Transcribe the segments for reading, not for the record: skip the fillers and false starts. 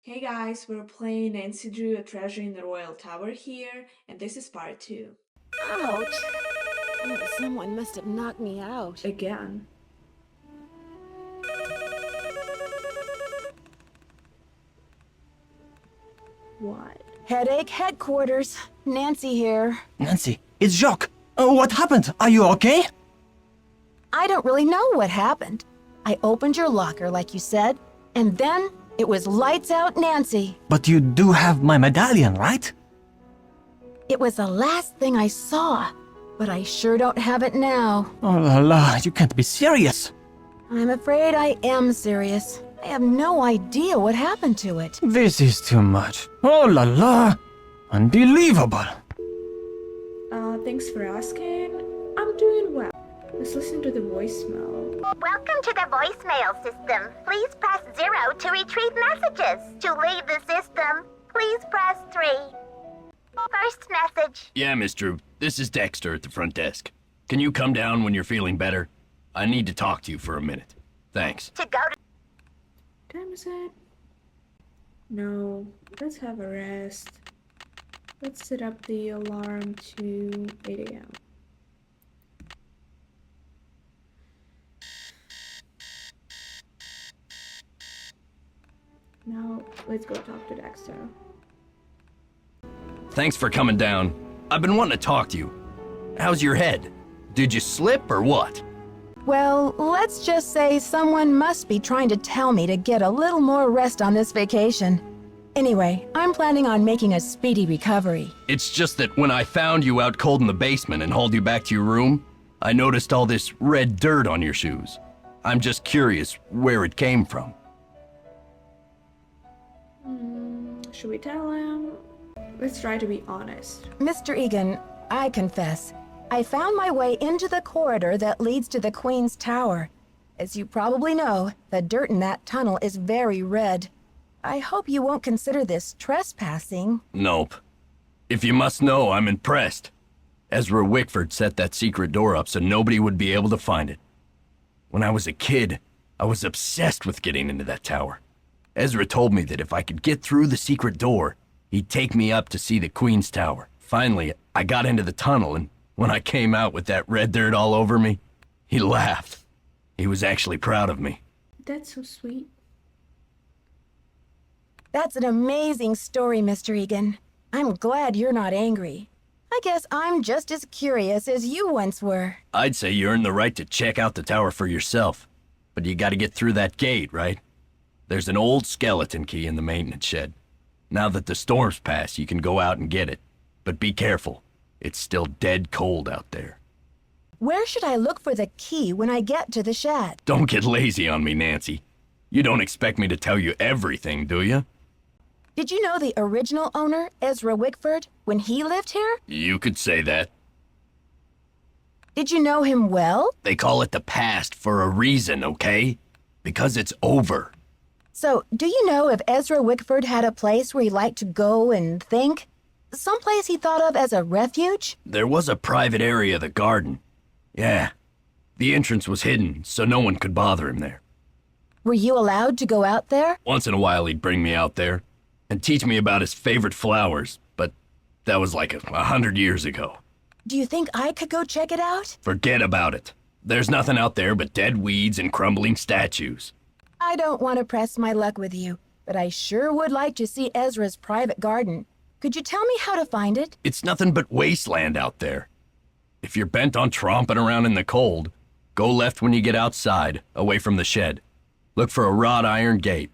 Hey guys, we're playing Nancy Drew a Treasure in the Royal Tower here, and this is part 2. Ouch! Oh, someone must have knocked me out. Again. What? Headache headquarters. Nancy here. Nancy, it's Jacques. What happened? Are you okay? I don't really know what happened. I opened your locker like you said, and then it was lights out Nancy. But you do have my medallion, right? It was the last thing I saw, but I sure don't have it now. Oh la la, you can't be serious. I'm afraid I am serious. I have no idea what happened to it. This is too much. Oh la la. Unbelievable. Thanks for asking. I'm doing well. Let's listen to the voicemail. Welcome to the voicemail system. Please press 0 to retrieve messages. To leave the system, please press 3. First message. Yeah, Miss Drew. This is Dexter at the front desk. Can you come down when you're feeling better? I need to talk to you for a minute. Thanks. To go to... Time is it? No, let's have a rest. Let's set up the alarm to 8 a.m. Now, let's go talk to Dexter. Thanks for coming down. I've been wanting to talk to you. How's your head? Did you slip or what? Well, let's just say someone must be trying to tell me to get a little more rest on this vacation. Anyway, I'm planning on making a speedy recovery. It's just that when I found you out cold in the basement and hauled you back to your room, I noticed all this red dirt on your shoes. I'm just curious where it came from. Should we tell him? Let's try to be honest. Mr. Egan, I confess, I found my way into the corridor that leads to the Queen's Tower. As you probably know, the dirt in that tunnel is very red. I hope you won't consider this trespassing. Nope. If you must know, I'm impressed. Ezra Wickford set that secret door up so nobody would be able to find it. When I was a kid, I was obsessed with getting into that tower. Ezra told me that if I could get through the secret door, he'd take me up to see the Queen's Tower. Finally, I got into the tunnel, and when I came out with that red dirt all over me, he laughed. He was actually proud of me. That's so sweet. That's an amazing story, Mr. Egan. I'm glad you're not angry. I guess I'm just as curious as you once were. I'd say you earned the right to check out the tower for yourself. But you gotta get through that gate, right? There's an old skeleton key in the maintenance shed. Now that the storm's passed, you can go out and get it. But be careful. It's still dead cold out there. Where should I look for the key when I get to the shed? Don't get lazy on me, Nancy. You don't expect me to tell you everything, do you? Did you know the original owner, Ezra Wickford, when he lived here? You could say that. Did you know him well? They call it the past for a reason, okay? Because it's over. So, do you know if Ezra Wickford had a place where he liked to go and think? Someplace he thought of as a refuge? There was a private area of the garden. Yeah. The entrance was hidden, so no one could bother him there. Were you allowed to go out there? Once in a while he'd bring me out there and teach me about his favorite flowers, but that was like 100 years ago. Do you think I could go check it out? Forget about it. There's nothing out there but dead weeds and crumbling statues. I don't want to press my luck with you, but I sure would like to see Ezra's private garden. Could you tell me how to find it? It's nothing but wasteland out there. If you're bent on tromping around in the cold, go left when you get outside, away from the shed. Look for a wrought iron gate.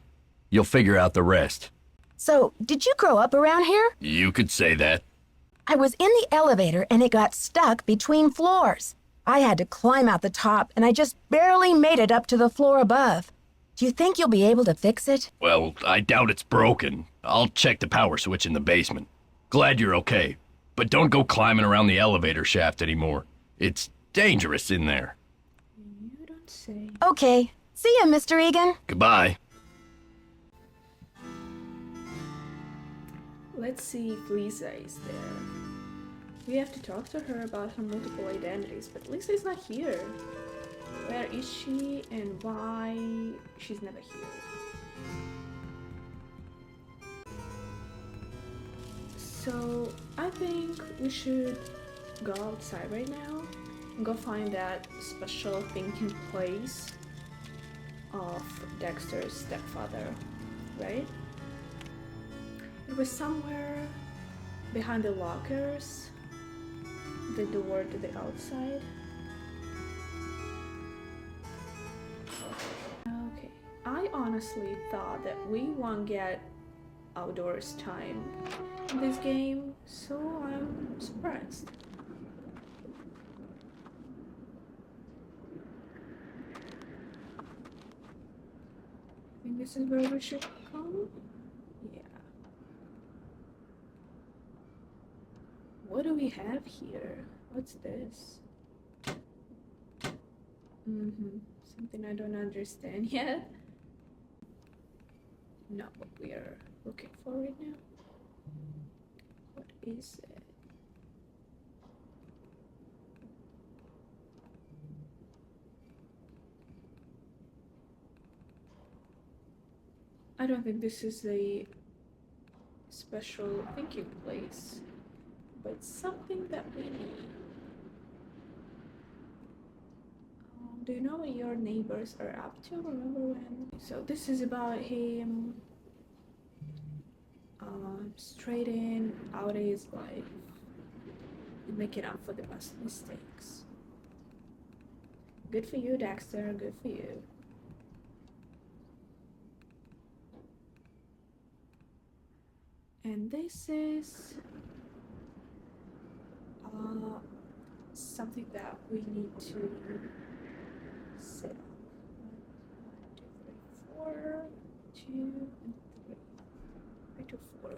You'll figure out the rest. So, did you grow up around here? You could say that. I was in the elevator and it got stuck between floors. I had to climb out the top and I just barely made it up to the floor above. Do you think you'll be able to fix it? Well, I doubt it's broken. I'll check the power switch in the basement. Glad you're okay. But don't go climbing around the elevator shaft anymore. It's dangerous in there. You don't say. Okay. See ya, Mr. Egan. Goodbye. Let's see if Lisa is there. We have to talk to her about her multiple identities, but Lisa is not here. Where is she and why she's never here? So I think we should go outside right now and go find that special thinking place of Dexter's stepfather, right? It was somewhere behind the lockers, the door to the outside. Okay, I honestly thought that we won't get outdoors time in this game, so I'm surprised. I think this is where we should come. Yeah. What do we have here? What's this? Something I don't understand yet. Not what we are looking for right now. What is it? I don't think this is a special thinking place, but something that we need. Do you know what your neighbors are up to? Remember when? So this is about him straight in out of his life and making up for the past mistakes. Good for you, Dexter. Good for you. And this is something that we need to set up. 1, 2, 3, 4, 2, and 3. 3 to 4.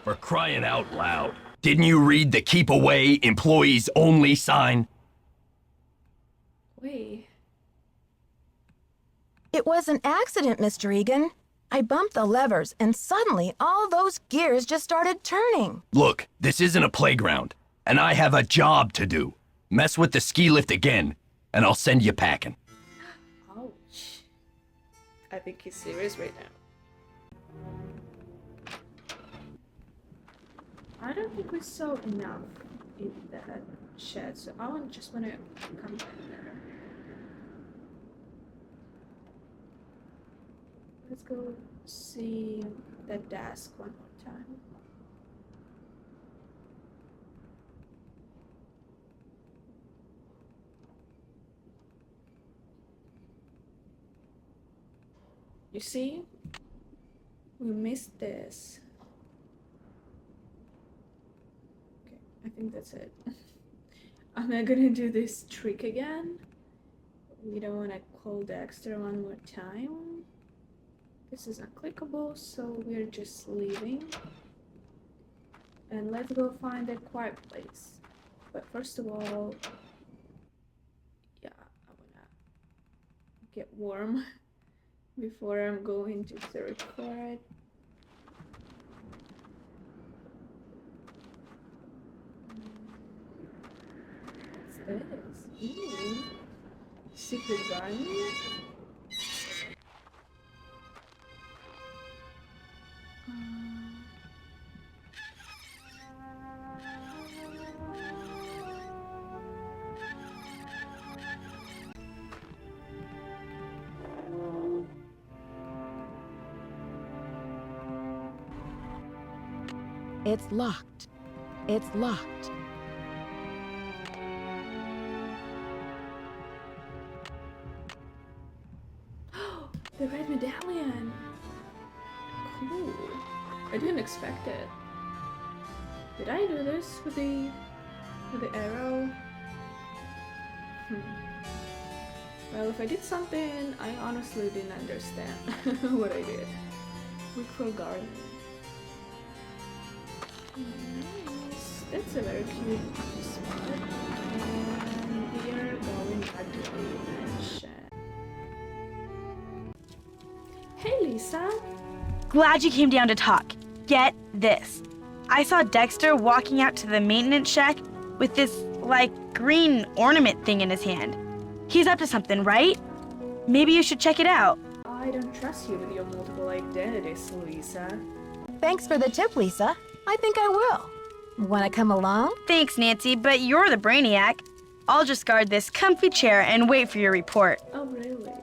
For crying out loud. Didn't you read the keep away, employees only sign? Wait. It was an accident, Mr. Egan. I bumped the levers, and suddenly all those gears just started turning. Look, this isn't a playground, and I have a job to do. Mess with the ski lift again, and I'll send you packing. Ouch. I think he's serious right now. I don't think we saw enough in that shed, so I just want to come back there. Let's go see that desk one more time. You see? We missed this. I think that's it. I'm not gonna do this trick again. We don't want to call Dexter one more time. This is unclickable, so we're just leaving. And let's go find a quiet place. But first of all, yeah, I wanna get warm before I'm going to search for it. Ooh. Secret garden? It's locked. It's locked. The red medallion! Cool. I didn't expect it. Did I do this with the arrow? Well, if I did something, I honestly didn't understand what I did. Wickford Garden. Nice. That's a very cute spot. And we are going back to the mansion. Hey, Lisa. Glad you came down to talk. Get this. I saw Dexter walking out to the maintenance shack with this, like, green ornament thing in his hand. He's up to something, right? Maybe you should check it out. I don't trust you with your multiple identities, Lisa. Thanks for the tip, Lisa. I think I will. Wanna come along? Thanks, Nancy, but you're the brainiac. I'll just guard this comfy chair and wait for your report. Oh, really?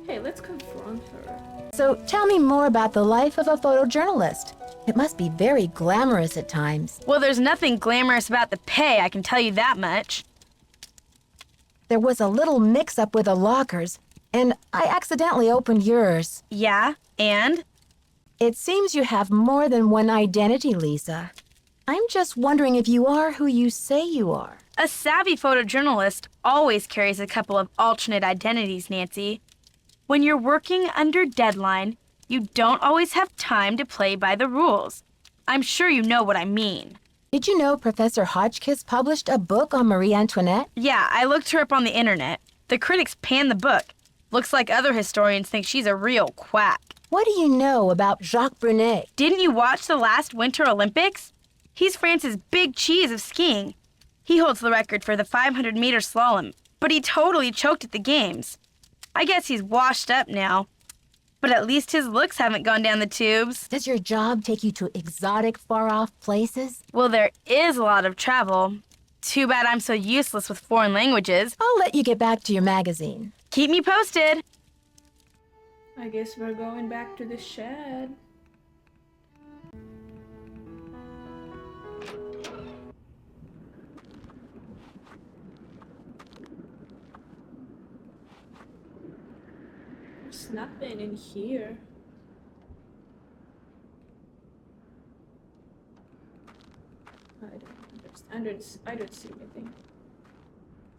Hey, let's confront her. So tell me more about the life of a photojournalist. It must be very glamorous at times. Well, there's nothing glamorous about the pay, I can tell you that much. There was a little mix-up with the lockers, and I accidentally opened yours. Yeah, and? It seems you have more than one identity, Lisa. I'm just wondering if you are who you say you are. A savvy photojournalist always carries a couple of alternate identities, Nancy. When you're working under deadline, you don't always have time to play by the rules. I'm sure you know what I mean. Did you know Professor Hotchkiss published a book on Marie Antoinette? Yeah, I looked her up on the internet. The critics panned the book. Looks like other historians think she's a real quack. What do you know about Jacques Brunet? Didn't you watch the last Winter Olympics? He's France's big cheese of skiing. He holds the record for the 500-meter slalom, but he totally choked at the games. I guess he's washed up now. But at least his looks haven't gone down the tubes. Does your job take you to exotic, far-off places? Well, there is a lot of travel. Too bad I'm so useless with foreign languages. I'll let you get back to your magazine. Keep me posted. I guess we're going back to the shed. There's nothing in here. I don't see anything.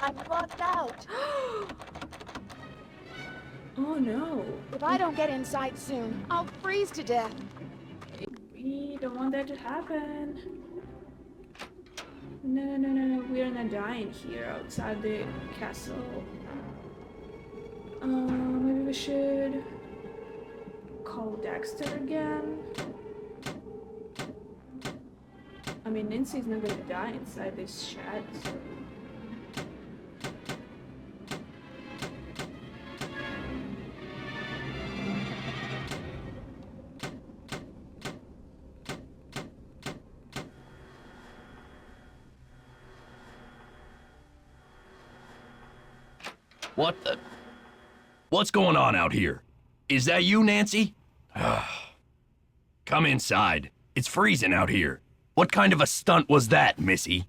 I'm locked out. Oh no. If I don't get inside soon, I'll freeze to death. We don't want that to happen. No. We're not dying here outside the castle. Maybe we should call Dexter again. I mean, Nancy's not gonna die inside this shed, so... What the? What's going on out here? Is that you, Nancy? Come inside. It's freezing out here. What kind of a stunt was that, Missy?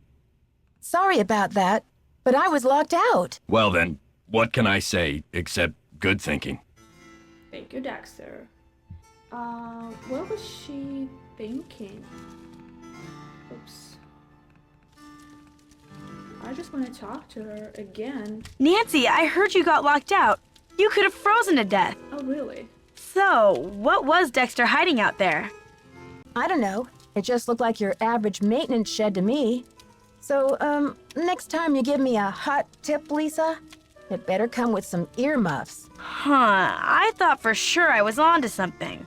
Sorry about that, but I was locked out. Well then, what can I say except good thinking? Thank you, Dexter. What was she thinking? Oops. I just want to talk to her again. Nancy, I heard you got locked out. You could have frozen to death. Oh, really? So, what was Dexter hiding out there? I don't know. It just looked like your average maintenance shed to me. So, next time you give me a hot tip, Lisa, it better come with some earmuffs. Huh, I thought for sure I was onto something.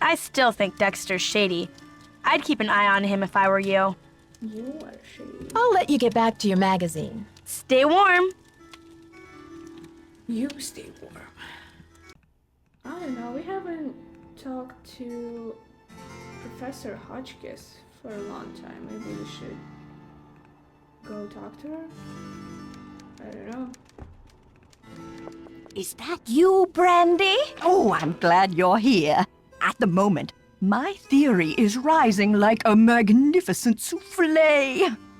I still think Dexter's shady. I'd keep an eye on him if I were you. You are shady. I'll let you get back to your magazine. Stay warm. You stay warm. I don't know, we haven't talked to Professor Hotchkiss for a long time. Maybe we should go talk to her? I don't know. Is that you, Brandy? Oh, I'm glad you're here. At the moment, my theory is rising like a magnificent souffle.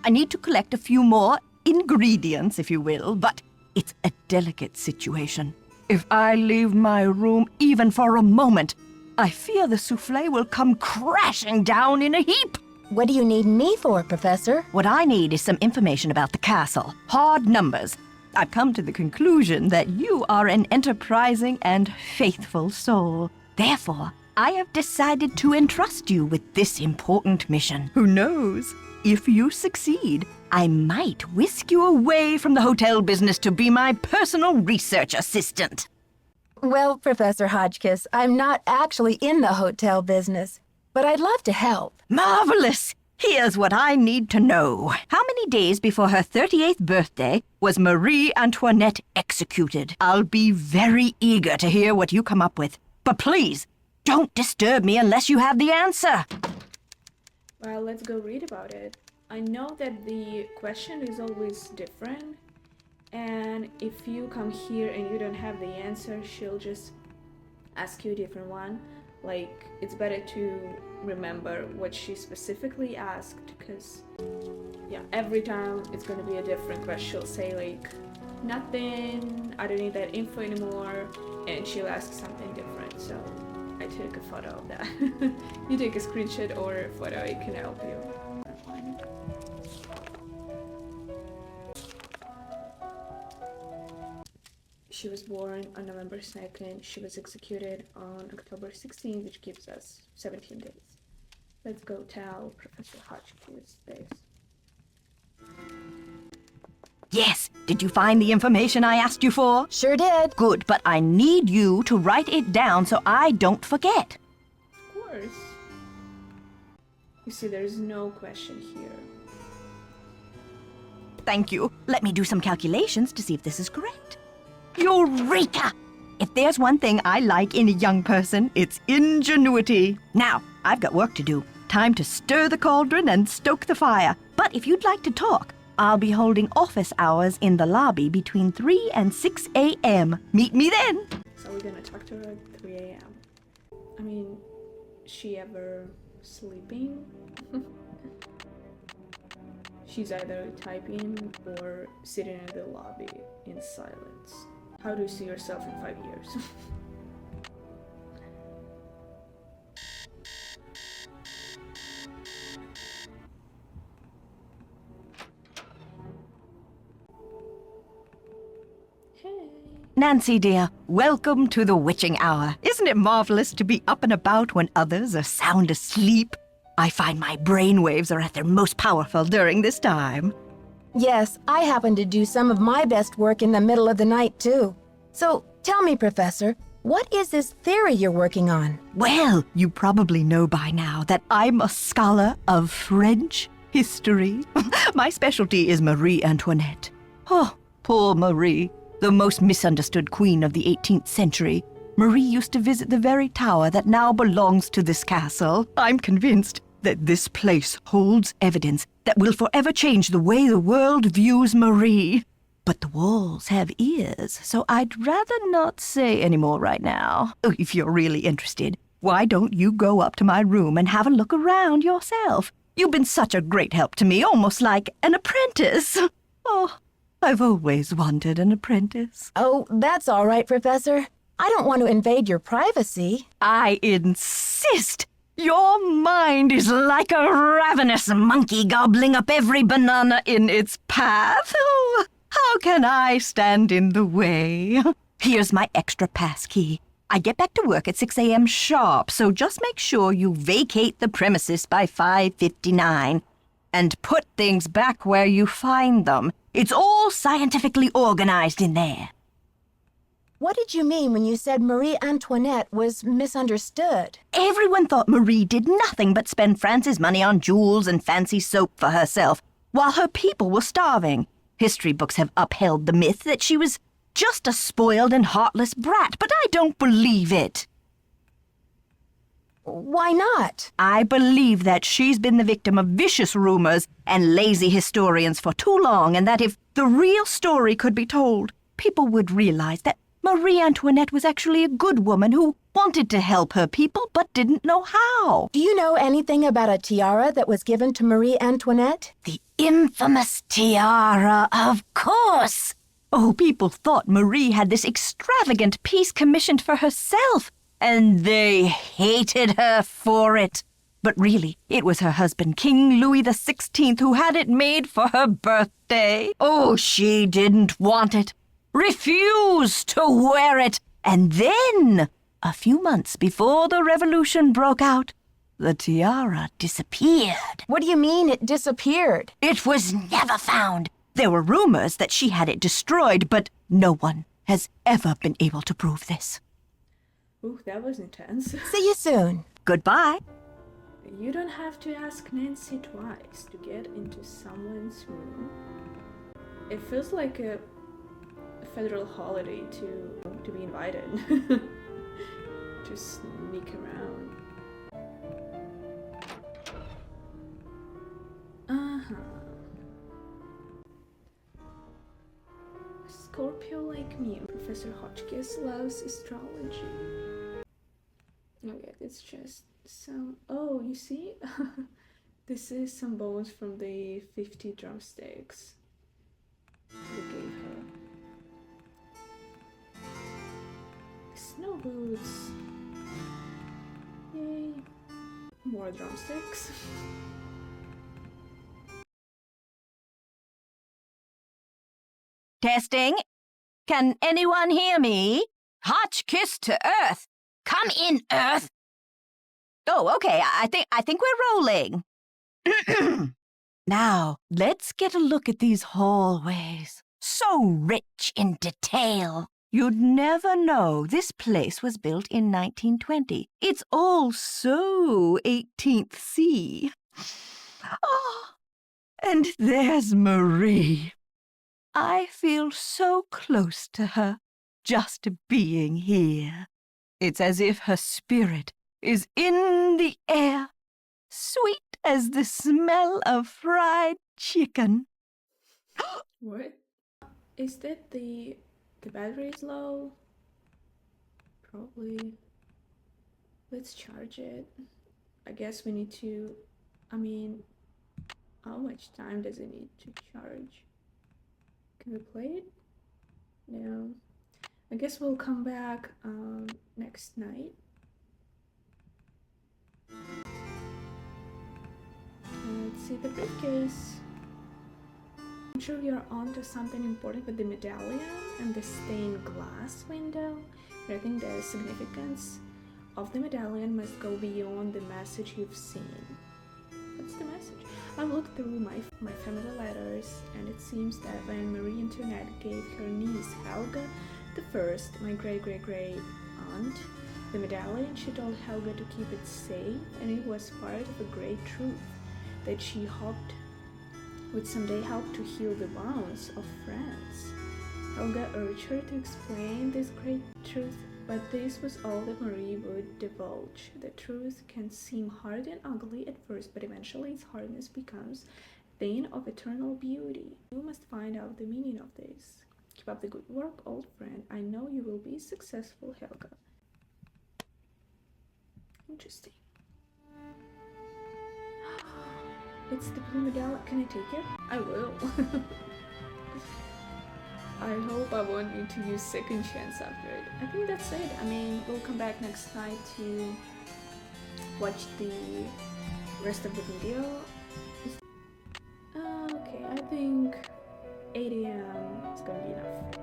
I need to collect a few more ingredients, if you will, but it's a delicate situation. If I leave my room even for a moment, I fear the souffle will come crashing down in a heap. What do you need me for, Professor? What I need is some information about the castle. Hard numbers. I've come to the conclusion that you are an enterprising and faithful soul. Therefore, I have decided to entrust you with this important mission. Who knows? If you succeed, I might whisk you away from the hotel business to be my personal research assistant. Well, Professor Hotchkiss, I'm not actually in the hotel business, but I'd love to help. Marvelous! Here's what I need to know. How many days before her 38th birthday was Marie Antoinette executed? I'll be very eager to hear what you come up with. But please, don't disturb me unless you have the answer. Well, let's go read about it. I know that the question is always different, and if you come here and you don't have the answer, she'll just ask you a different one. Like, it's better to remember what she specifically asked, because yeah, every time it's gonna be a different question. She'll say like, nothing, I don't need that info anymore, and she'll ask something different. So I took a photo of that. You take a screenshot or a photo, it can help you. She was born on November 2nd. She was executed on October 16th, which gives us 17 days. Let's go tell Professor Hotchkiss this. Yes, did you find the information I asked you for? Sure did. Good, but I need you to write it down so I don't forget. Of course. You see, there's no question here. Thank you. Let me do some calculations to see if this is correct. Eureka! If there's one thing I like in a young person, it's ingenuity. Now, I've got work to do. Time to stir the cauldron and stoke the fire. But if you'd like to talk, I'll be holding office hours in the lobby between 3 and 6 a.m. Meet me then! So we're gonna talk to her at 3 a.m. I mean, is she ever sleeping? She's either typing or sitting in the lobby in silence. How do you see yourself in 5 years? Hey. Nancy, dear, welcome to the witching hour. Isn't it marvelous to be up and about when others are sound asleep? I find my brainwaves are at their most powerful during this time. Yes, I happen to do some of my best work in the middle of the night, too. So, tell me, Professor, what is this theory you're working on? Well, you probably know by now that I'm a scholar of French history. My specialty is Marie Antoinette. Oh, poor Marie, the most misunderstood queen of the 18th century. Marie used to visit the very tower that now belongs to this castle. I'm convinced that this place holds evidence that will forever change the way the world views Marie. But the walls have ears, so I'd rather not say any more right now. Oh, if you're really interested, why don't you go up to my room and have a look around yourself? You've been such a great help to me, almost like an apprentice. Oh, I've always wanted an apprentice. Oh, that's all right, Professor. I don't want to invade your privacy. I insist. Your mind is like a ravenous monkey gobbling up every banana in its path. Oh, how can I stand in the way? Here's my extra pass key. I get back to work at 6 a.m. sharp, so just make sure you vacate the premises by 5:59 and put things back where you find them. It's all scientifically organized in there. What did you mean when you said Marie Antoinette was misunderstood? Everyone thought Marie did nothing but spend France's money on jewels and fancy soap for herself, while her people were starving. History books have upheld the myth that she was just a spoiled and heartless brat, but I don't believe it. Why not? I believe that she's been the victim of vicious rumors and lazy historians for too long, and that if the real story could be told, people would realize that Marie Antoinette was actually a good woman who wanted to help her people but didn't know how. Do you know anything about a tiara that was given to Marie Antoinette? The infamous tiara, of course. Oh, people thought Marie had this extravagant piece commissioned for herself, and they hated her for it. But really, it was her husband, King Louis XVI, who had it made for her birthday. Oh, she didn't want it. Refused to wear it. And then, a few months before the revolution broke out, the tiara disappeared. What do you mean it disappeared? It was never found. There were rumors that she had it destroyed, but no one has ever been able to prove this. Ooh, that was intense. See you soon. Goodbye. You don't have to ask Nancy twice to get into someone's room. It feels like a federal holiday to be invited. To sneak around. Scorpio like me. Professor Hotchkiss loves astrology. Okay, it's just some. Oh, you see? This is some bones from the 50 drumsticks they gave her. Snow boots. Yay. More drumsticks. Testing. Can anyone hear me? Hotchkiss to Earth. Come in, Earth. Oh, okay. I think we're rolling. Now, let's get a look at these hallways. So rich in detail. You'd never know this place was built in 1920. It's all so 18th C. Oh, and there's Marie. I feel so close to her, just being here. It's as if her spirit is in the air, sweet as the smell of fried chicken. What? Is that the battery is low? Probably. Let's charge it. I guess we need to, how much time does it need to charge? Can we play it? No. I guess we'll come back next night. Let's see the briefcase. I'm sure you're onto something important with the medallion and the stained glass window, but I think the significance of the medallion must go beyond the message you've seen. What's the message? I've looked through my family letters, and it seems that when Marie Antoinette gave her niece Helga the First, my great-great-great aunt, the medallion, she told Helga to keep it safe, and it was part of a great truth that she hoped would someday help to heal the wounds of France. Helga urged her to explain this great truth, but this was all that Marie would divulge. The truth can seem hard and ugly at first, but eventually its hardness becomes a thing of eternal beauty. You must find out the meaning of this. Keep up the good work, old friend. I know you will be successful, Helga. Interesting. It's the blue medallion. Can I take it? I will. I hope I won't need to use second chance after it. I think that's it. We'll come back next night to watch the rest of the video. Okay, I think 8 AM is gonna be enough.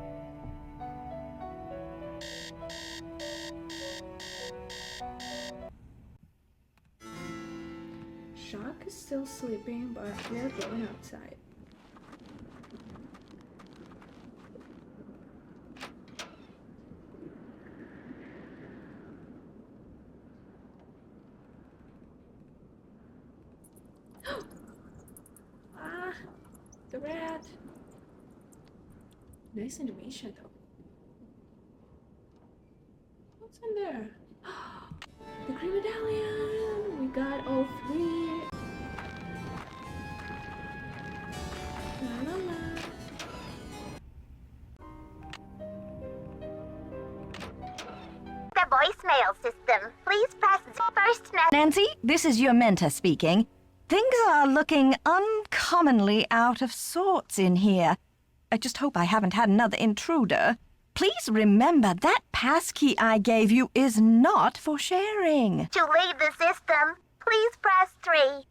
Shock is still sleeping, but we are going outside. The rat! Nice animation though. What's in there? The green medallion! We got all three! La la la! The voicemail system. Please press first message. Nancy, this is your mentor speaking. Things are looking uncommonly out of sorts in here. I just hope I haven't had another intruder. Please remember that passkey I gave you is not for sharing. To leave the system, please press 3.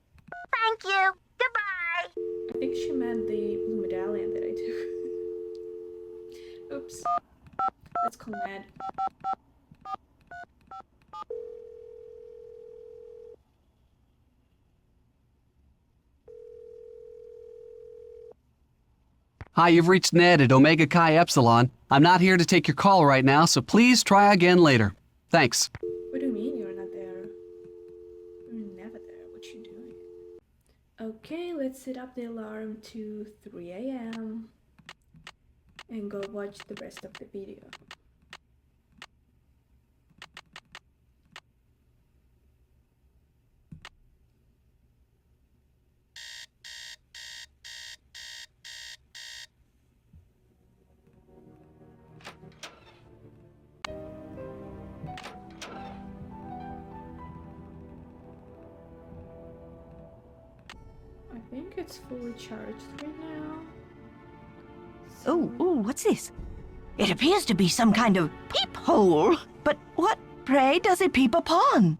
Thank you. Goodbye. I think she meant the blue medallion that I took. Oops. Let's call Ned. Hi, you've reached Ned at Omega Chi Epsilon. I'm not here to take your call right now, so please try again later. Thanks. What do you mean you're not there? You're never there. What you doing? Okay, let's set up the alarm to 3 a.m. and go watch the rest of the video. I think it's fully charged right now. Oh, what's this? It appears to be some kind of peephole. But what, pray, does it peep upon?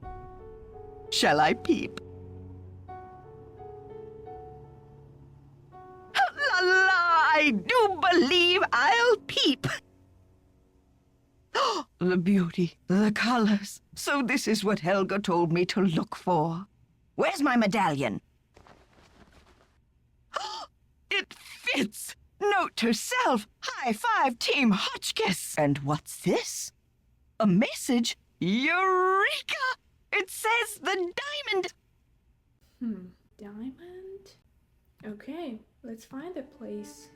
Shall I peep? La la, I do believe I'll peep. The beauty, the colors. So this is what Helga told me to look for. Where's my medallion? It fits! Note to self, high five Team Hotchkiss! And what's this? A message? Eureka! It says the diamond! Diamond? Okay, let's find the place.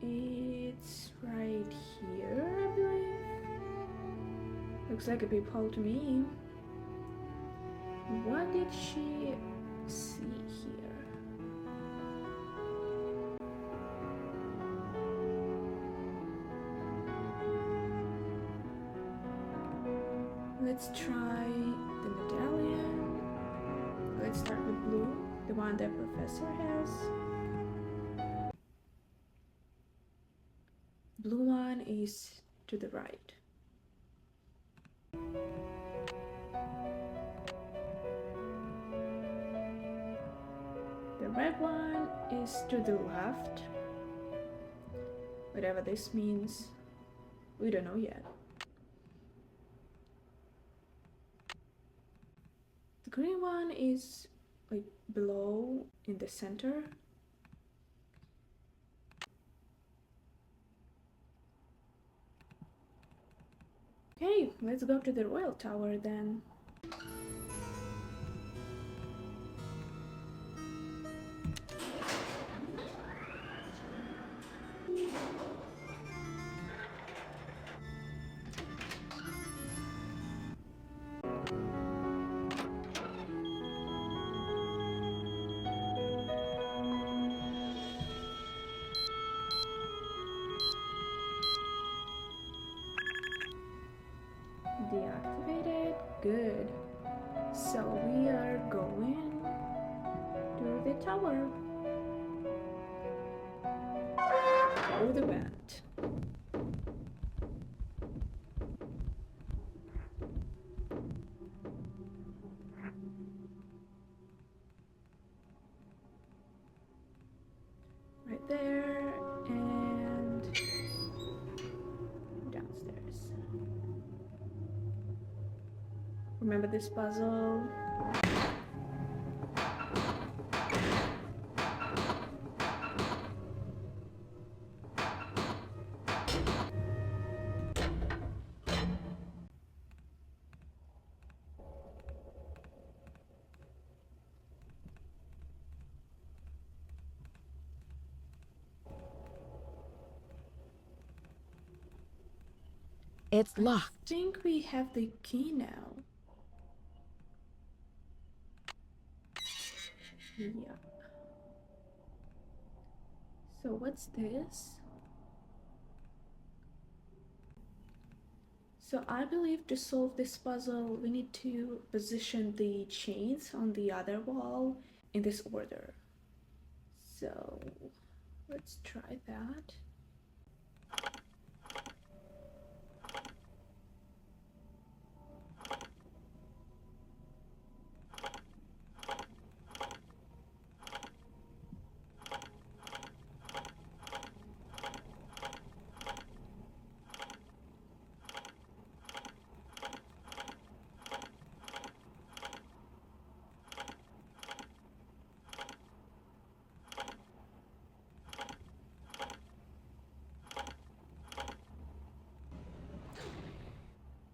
It's right here, I believe. Looks like a peephole to me. What did she see here? Let's try the medallion. Let's start with blue, the one that Professor has. Blue one is to the right. The red one is to the left. Whatever this means, we don't know yet. The green one is like below in the center. Okay, let's go to the Royal Tower then. Deactivated. Good. So we are going to the tower. Through the vent. Right there and downstairs. Remember this puzzle? It's locked. I think we have the key now. Yeah. So what's this? So I believe to solve this puzzle, we need to position the chains on the other wall in this order. So let's try that.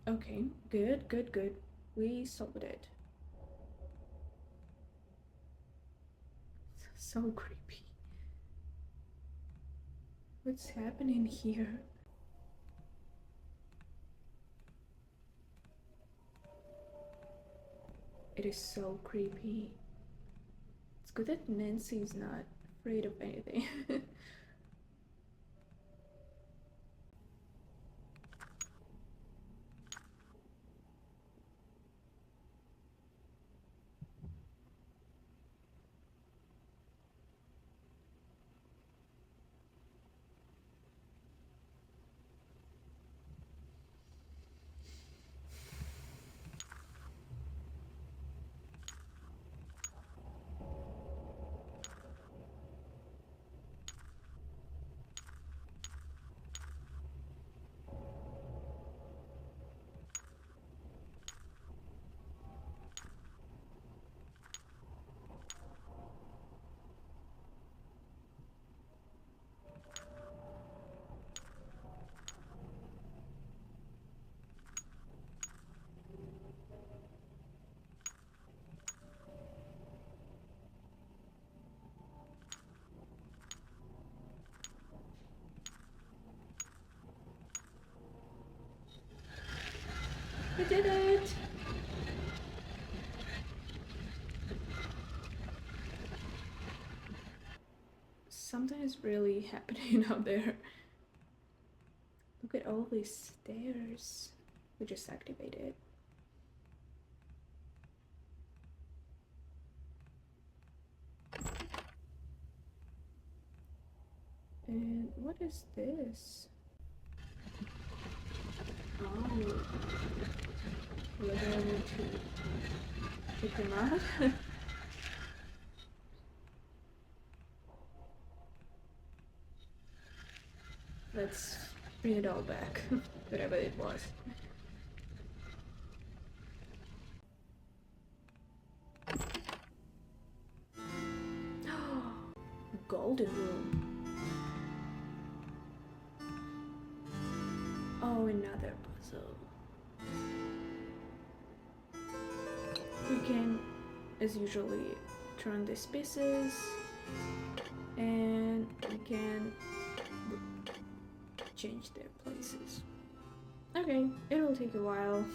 Okay, good, good, good. We solved it. So creepy. What's happening here? It is so creepy. It's good that Nancy's not afraid of anything. We did it! Something is really happening out there. Look at all these stairs. We just activated. And what is this? Oh, we're going to take them out. Let's bring it all back, whatever it was. Golden room. Oh, another puzzle. We can, as usually, turn these pieces, and we can change their places. Okay, it'll take a while.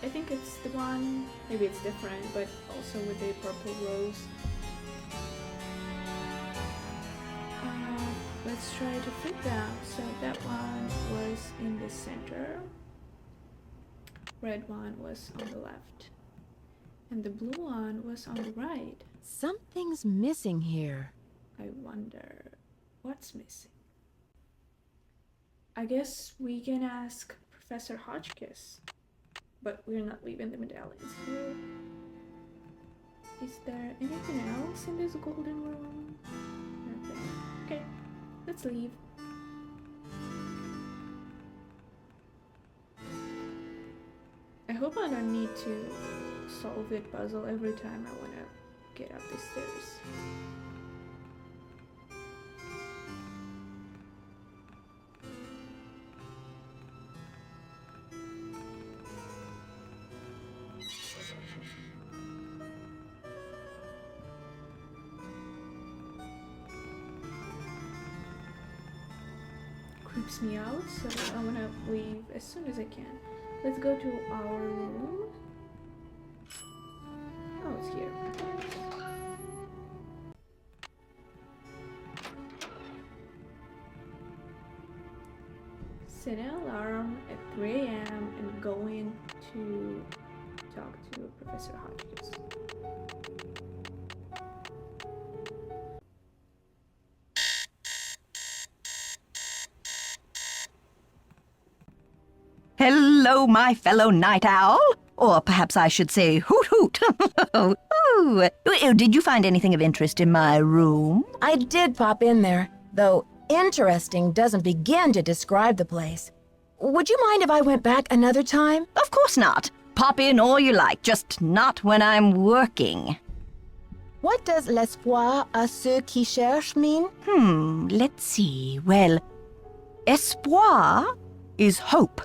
I think it's the one. Maybe it's different, but also with the purple rose. Let's try to flip them. So that one was in the center. Red one was on the left. And the blue one was on the right. Something's missing here. I wonder what's missing. I guess we can ask Professor Hotchkiss. But we're not leaving the medallions here. Is there anything else in this golden room? Nothing. Okay, let's leave. I hope I don't need to solve that puzzle every time I want to get up the stairs. Creeps me out, so I want to leave as soon as I can. Let's go to our room. Oh, it's here. Set an alarm at 3 a.m. and go in to talk to Professor Hotchkiss. Hello, my fellow night owl. Or perhaps I should say hoot hoot. Ooh. Did you find anything of interest in my room? I did pop in there, though interesting doesn't begin to describe the place. Would you mind if I went back another time? Of course not. Pop in all you like, just not when I'm working. What does l'espoir à ceux qui cherchent mean? Let's see. Well, espoir is hope,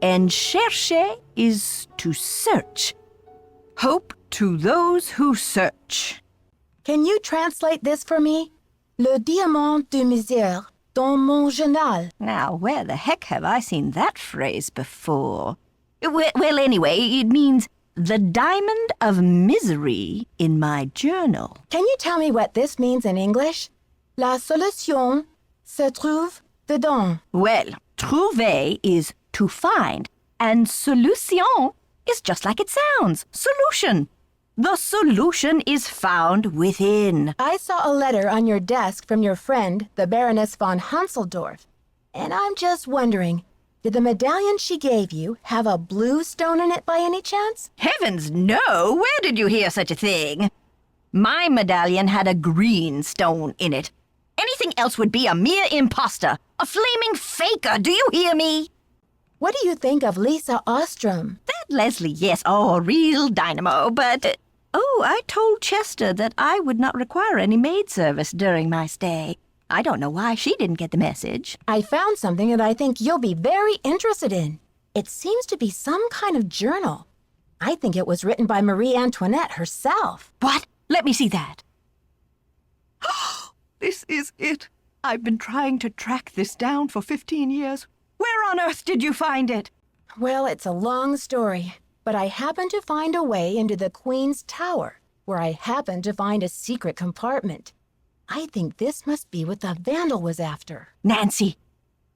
and chercher is to search. Hope to those who search. Can you translate this for me? Le diamant de misère dans mon journal. Now, where the heck have I seen that phrase before? Well, anyway, it means the diamond of misery in my journal. Can you tell me what this means in English? La solution se trouve dedans. Well, trouver is to find, and solution is just like it sounds. Solution. The solution is found within. I saw a letter on your desk from your friend, the Baroness von Hanseldorf, and I'm just wondering, did the medallion she gave you have a blue stone in it by any chance? Heavens, no! Where did you hear such a thing? My medallion had a green stone in it. Anything else would be a mere imposter, a flaming faker, do you hear me? What do you think of Lisa Ostrom? That Leslie, yes, a real dynamo, but... I told Chester that I would not require any maid service during my stay. I don't know why she didn't get the message. I found something that I think you'll be very interested in. It seems to be some kind of journal. I think it was written by Marie Antoinette herself. What? Let me see that. This is it. I've been trying to track this down for 15 years. Where on earth did you find it? Well, it's a long story, but I happened to find a way into the Queen's Tower, where I happened to find a secret compartment. I think this must be what the vandal was after. Nancy,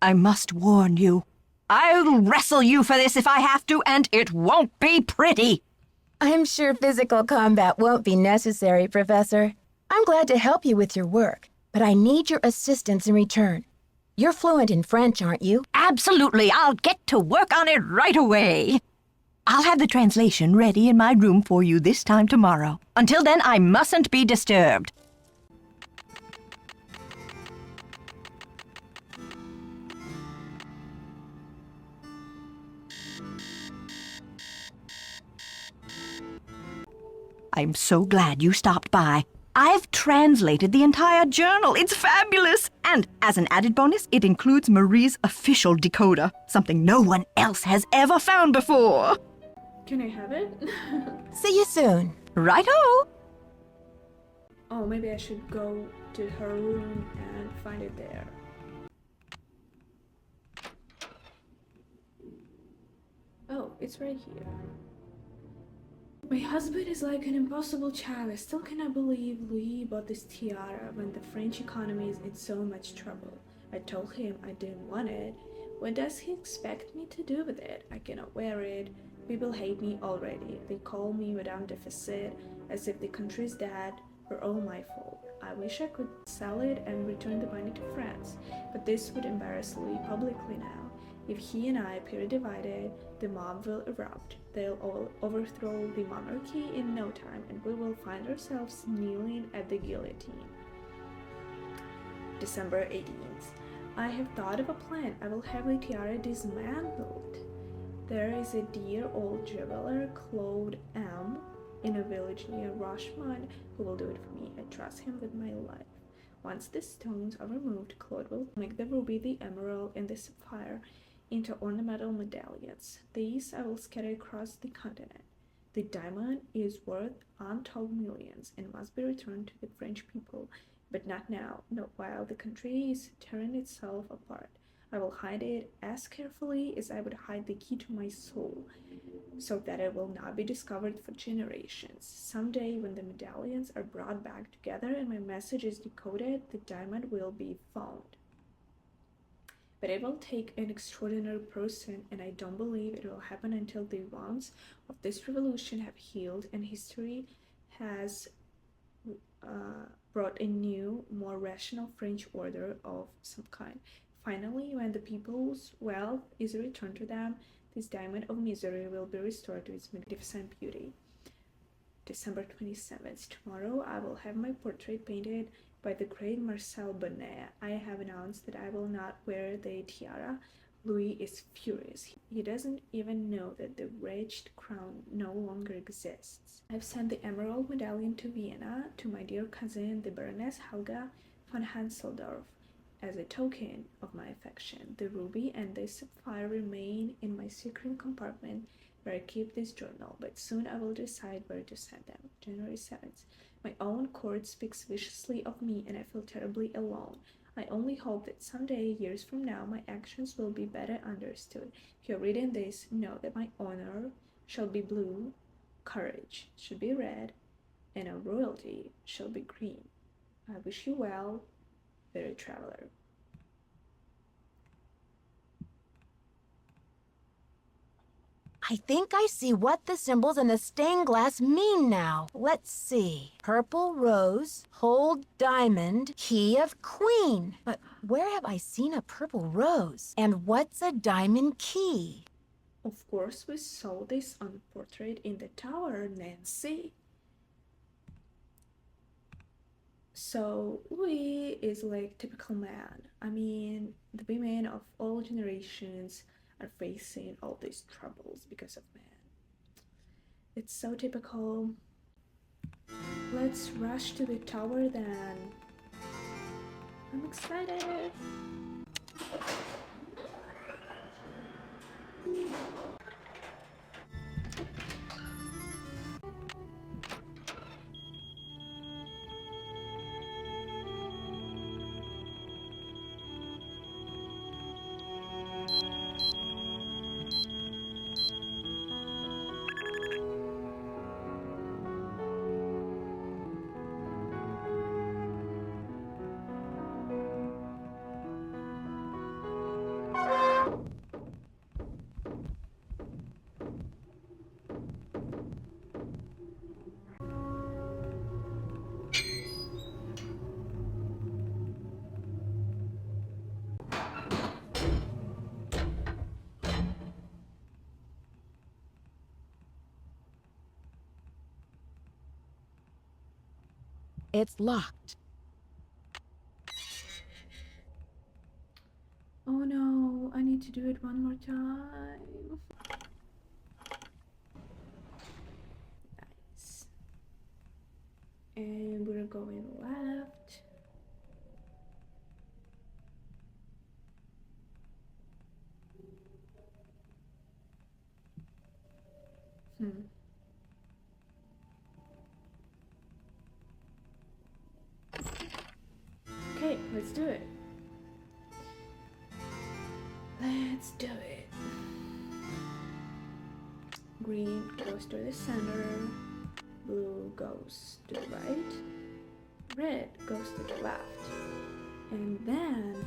I must warn you. I'll wrestle you for this if I have to, and it won't be pretty. I'm sure physical combat won't be necessary, Professor. I'm glad to help you with your work, but I need your assistance in return. You're fluent in French, aren't you? Absolutely. I'll get to work on it right away. I'll have the translation ready in my room for you this time tomorrow. Until then, I mustn't be disturbed. I'm so glad you stopped by. I've translated the entire journal. It's fabulous! And as an added bonus, it includes Marie's official decoder, something no one else has ever found before. Can I have it? See you soon. Righto! Oh, maybe I should go to her room and find it there. Oh, it's right here. My husband is like an impossible child. I still cannot believe Louis bought this tiara when the French economy is in so much trouble. I told him I didn't want it. What does he expect me to do with it? I cannot wear it. People hate me already. They call me Madame Deficit, as if the country's dead were all my fault. I wish I could sell it and return the money to France, but this would embarrass Louis publicly now. If he and I appear divided, the mob will erupt. They'll all overthrow the monarchy in no time, and we will find ourselves kneeling at the guillotine. December 18th. I have thought of a plan. I will have the tiara dismantled. There is a dear old jeweler, Claude M., in a village near Rochemont, who will do it for me. I trust him with my life. Once the stones are removed, Claude will make the ruby, the emerald, and the sapphire into ornamental medallions. These I will scatter across the continent. The diamond is worth untold millions and must be returned to the French people, but not now, not while the country is tearing itself apart. I will hide it as carefully as I would hide the key to my soul, so that it will not be discovered for generations. Someday, when the medallions are brought back together and my message is decoded, the diamond will be found. But it will take an extraordinary person, and I don't believe it will happen until the wounds of this revolution have healed and history has brought a new, more rational French order of some kind. Finally, when the people's wealth is returned to them, this diamond of misery will be restored to its magnificent beauty. December 27th. Tomorrow I will have my portrait painted by the great Marcel Bonnet. I have announced that I will not wear the tiara. Louis is furious. He doesn't even know that the wretched crown no longer exists. I've sent the emerald medallion to Vienna to my dear cousin, the Baroness Helga von Hanseldorf, as a token of my affection. The ruby and the sapphire remain in my secret compartment where I keep this journal, but soon I will decide where to send them. January 7th. My own court speaks viciously of me, and I feel terribly alone. I only hope that someday, years from now, my actions will be better understood. If you're reading this, know that my honor shall be blue, courage should be red, and our royalty shall be green. I wish you well, Very Traveler. I think I see what the symbols in the stained glass mean now. Let's see. Purple rose, hold diamond, key of queen. But where have I seen a purple rose? And what's a diamond key? Of course, we saw this on the portrait in the tower, Nancy. So Louis is like typical man. I mean, the women of all generations are facing all these troubles because of man. It's so typical. Let's rush to the tower then. I'm excited. It's locked. Oh no, I need to do it one more time. Nice. And we're going left. Okay, let's do it. Let's do it. green goes to the center, blue goes to the right, red goes to the left, and then...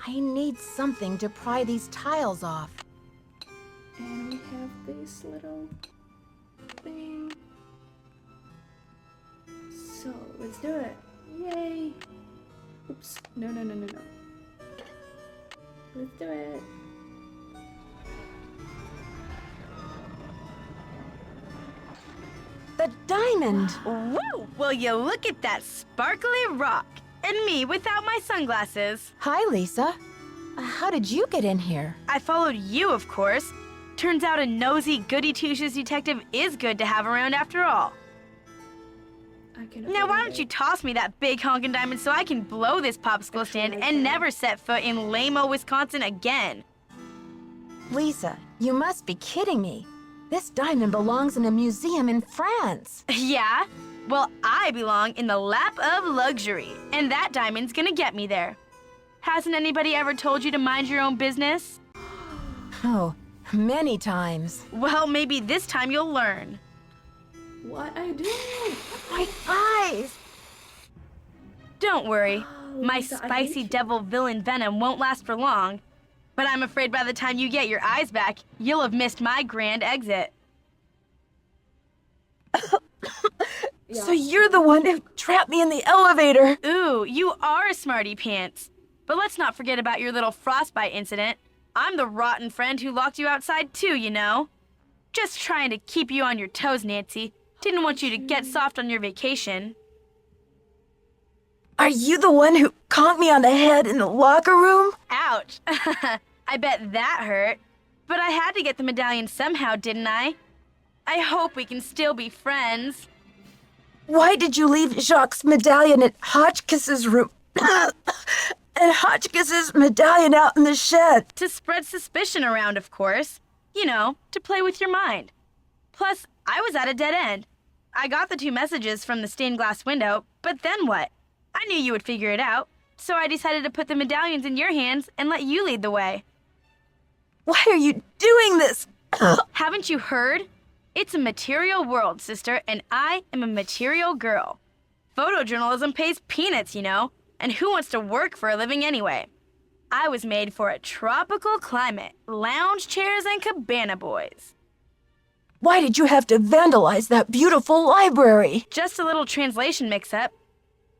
I need something to pry these tiles off. And we have this little thing. So, let's do it. Yay! Oops. No. Let's do it. The diamond! Woo! Will you look at that sparkly rock? And me without my sunglasses. Hi, Lisa. How did you get in here? I followed you, of course. Turns out a nosy, goody-two-shoes detective is good to have around after all. I can Now, why afford don't it. you toss me that big honkin' diamond so I can blow this popsicle stand and never set foot in lame-o Wisconsin again? Lisa, you must be kidding me. This diamond belongs in a museum in France. Yeah? Well, I belong in the lap of luxury, and that diamond's gonna get me there. Hasn't anybody ever told you to mind your own business? Oh, many times. Well, maybe this time you'll learn. What I do? My eyes! Don't worry, Oh, my Lisa, I hate spicy you. devil villain venom won't last for long. But I'm afraid by the time you get your eyes back, you'll have missed my grand exit. Yeah. So you're the one who trapped me in the elevator. Ooh, you are a smarty pants. But let's not forget about your little frostbite incident. I'm the rotten friend who locked you outside too, you know. Just trying to keep you on your toes, Nancy. Didn't want you to get soft on your vacation. Are you the one who conked me on the head in the locker room? Ouch. I bet that hurt. But I had to get the medallion somehow, didn't I? I hope we can still be friends. Why did you leave Jacques' medallion at Hotchkiss's room? And Hotchkiss's medallion out in the shed? To spread suspicion around, of course. You know, to play with your mind. Plus, I was at a dead end. I got the 2 messages from the stained glass window, but then what? I knew you would figure it out, so I decided to put the medallions in your hands and let you lead the way. Why are you doing this? Haven't you heard? It's a material world, sister, and I am a material girl. Photojournalism pays peanuts, you know, and who wants to work for a living anyway? I was made for a tropical climate, lounge chairs and cabana boys. Why did you have to vandalize that beautiful library? Just a little translation mix-up.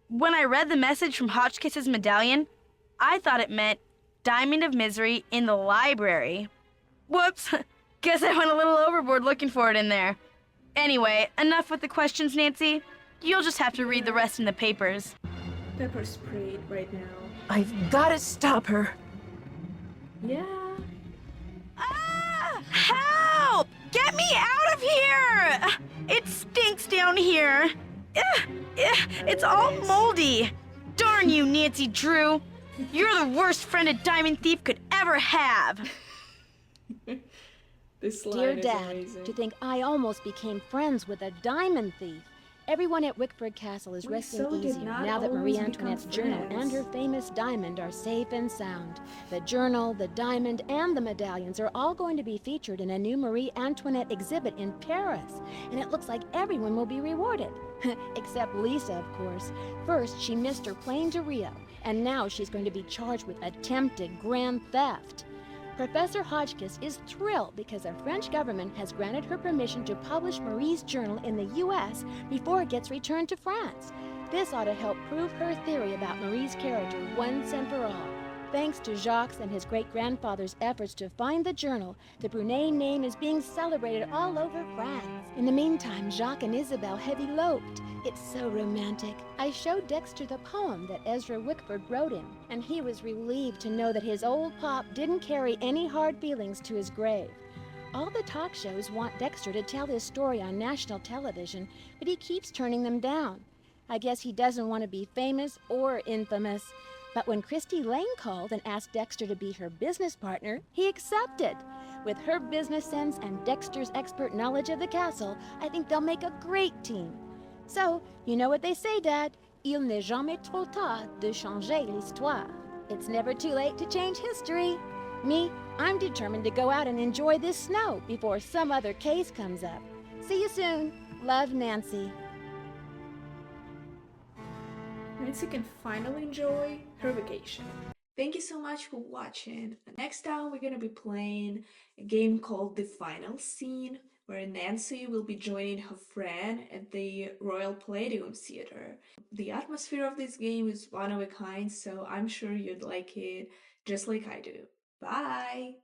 When I read the message from Hotchkiss's medallion, I thought it meant Diamond of Misery in the library. Whoops, guess I went a little overboard looking for it in there. Anyway, enough with the questions, Nancy. You'll just have to read the rest in the papers. Pepper sprayed right now. I've got to stop her. Yeah. Ah! Help! Get me out of here! It stinks down here. It's all moldy. Darn you, Nancy Drew. You're the worst friend a diamond thief could ever have. This line Dear is Dad, amazing. to think I almost became friends with a diamond thief. Everyone at Wickford Castle is We resting so did easier not now that Marie always Antoinette's become journal friends. and her famous diamond are safe and sound. The journal, the diamond, and the medallions are all going to be featured in a new Marie Antoinette exhibit in Paris, and it looks like everyone will be rewarded. Except Lisa, of course. First, she missed her plane to Rio, and now she's going to be charged with attempted grand theft. Professor Hotchkiss is thrilled because the French government has granted her permission to publish Marie's journal in the U.S. before it gets returned to France. This ought to help prove her theory about Marie's character once and for all. Thanks to Jacques and his great-grandfather's efforts to find the journal, the Brunet name is being celebrated all over France. In the meantime, Jacques and Isabel have eloped. It's so romantic. I showed Dexter the poem that Ezra Wickford wrote him, and he was relieved to know that his old pop didn't carry any hard feelings to his grave. All the talk shows want Dexter to tell his story on national television, but he keeps turning them down. I guess he doesn't want to be famous or infamous. But when Christy Lane called and asked Dexter to be her business partner, he accepted. With her business sense and Dexter's expert knowledge of the castle, I think they'll make a great team. So, you know what they say, Dad? Il n'est jamais trop tard de changer l'histoire. It's never too late to change history. Me, I'm determined to go out and enjoy this snow before some other case comes up. See you soon. Love, Nancy. Nancy can finally enjoy her vacation. Thank you so much for watching. Next time we're gonna be playing a game called The Final Scene, where Nancy will be joining her friend at the Royal Palladium Theater. The atmosphere of this game is one of a kind, so I'm sure you'd like it just like I do. Bye!